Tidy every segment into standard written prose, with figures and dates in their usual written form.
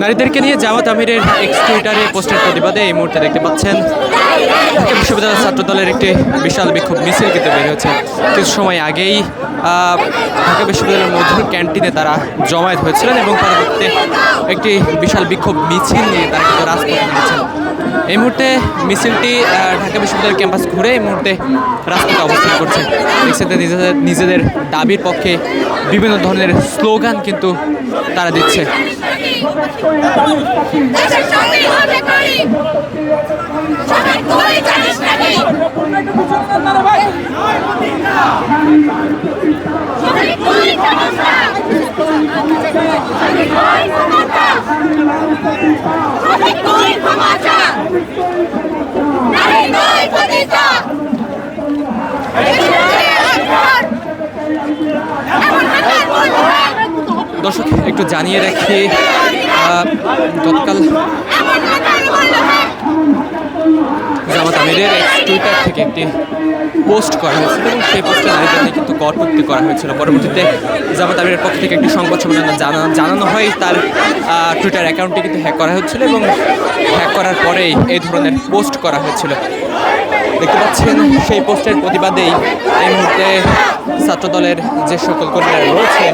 নারীদেরকে নিয়ে জামাত আমিরের এক্স টুইটারে পোস্টের প্রতিবাদে এই মুহূর্তে দেখতে পাচ্ছেন ঢাকা বিশ্ববিদ্যালয় ছাত্র দলের একটি বিশাল বিক্ষোভ মিছিল কিন্তু বের হয়েছে। কিছু সময় আগেই ঢাকা বিশ্ববিদ্যালয়ের মধুর ক্যান্টিনে তারা জমায়েত হয়েছিলেন এবং পরবর্তীতে একটি বিশাল বিক্ষোভ মিছিল নিয়ে তারা কিন্তু রাজপথে নেমেছেন। এই মুহূর্তে মিছিলটি ঢাকা বিশ্ববিদ্যালয়ের ক্যাম্পাস ঘুরে এই মুহূর্তে রাজপথে অবস্থান করছে। নিজেদের দাবির পক্ষে বিভিন্ন ধরনের স্লোগান কিন্তু তারা দিচ্ছে। দর্শক একটু জানিয়ে রাখি, গতকাল জামাত আমিরের টুইটার থেকে একটি পোস্ট করা হয়েছিল এবং সেই পোস্টে নারীদের নিয়ে কিন্তু কটূক্তি করা হয়েছিল। পরবর্তীতে জামাত আমিরের পক্ষ থেকে একটি সংবাদ সম্মেলনে জানানো হয় তার টুইটার অ্যাকাউন্টটি কিন্তু হ্যাক করা হয়েছিল এবং হ্যাক করার পরেই এই ধরনের পোস্ট করা হয়েছিল। দেখতে পাচ্ছেন সেই পোস্টের প্রতিবাদেই এই মুহূর্তে ছাত্রদলের যে সকল কর্মীরা রয়েছে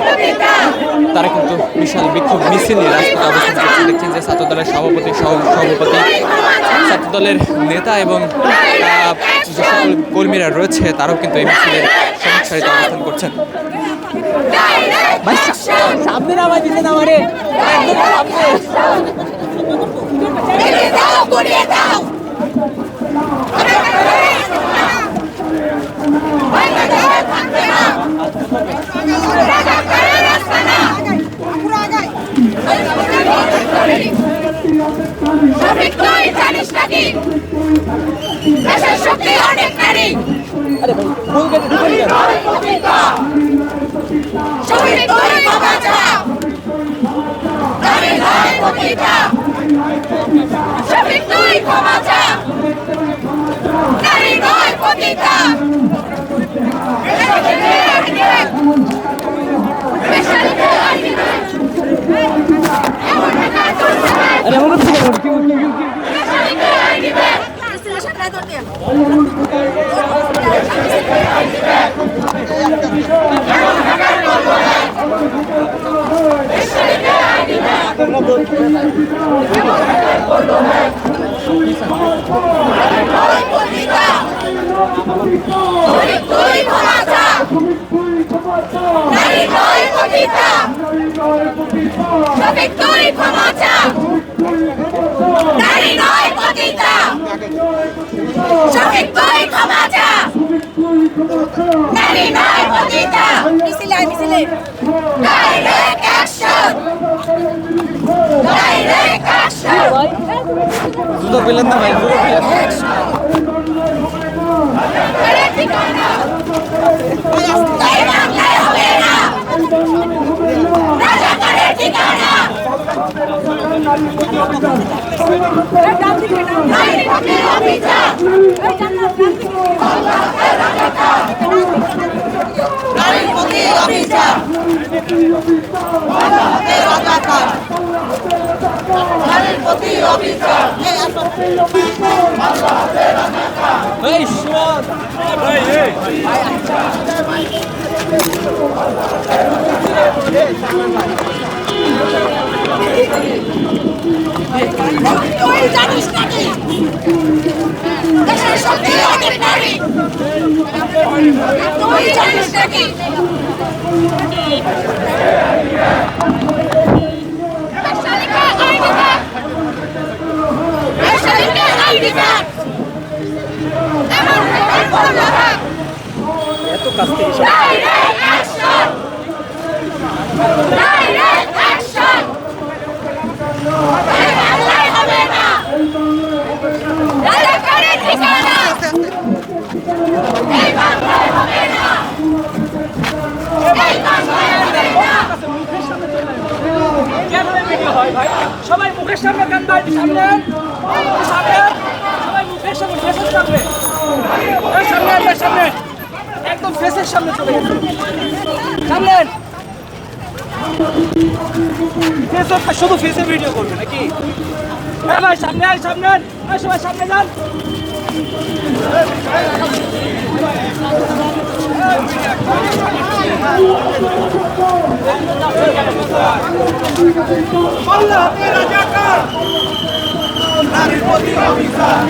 তারা কিন্তু বিশাল বিক্ষোভ মিছিল নিয়ে রাজপথে অবস্থান করছে। দেখছেন যে ছাত্রদলের সভাপতি ছাত্রদলের নেতা এবং যে সকল কর্মীরা রয়েছে তারাও কিন্তু এই মিছিলের সঠিক সারিতে অবস্থান করছেন। সবাই মুখের সামনে গান ভাই সামনে সামনে সবাই মুখের সামনে ফেসের সামনে সামনে সামনে একদম ফেসের সামনে চলে সামনে শুধু ফেসে ভিডিও করবে নাকি? হ্যাঁ ভাই সামনে আয়, সামনে আয়, সবাই সামনে যান। আল্লাহ তেরা জাকাত নারীর প্রতি অবিচার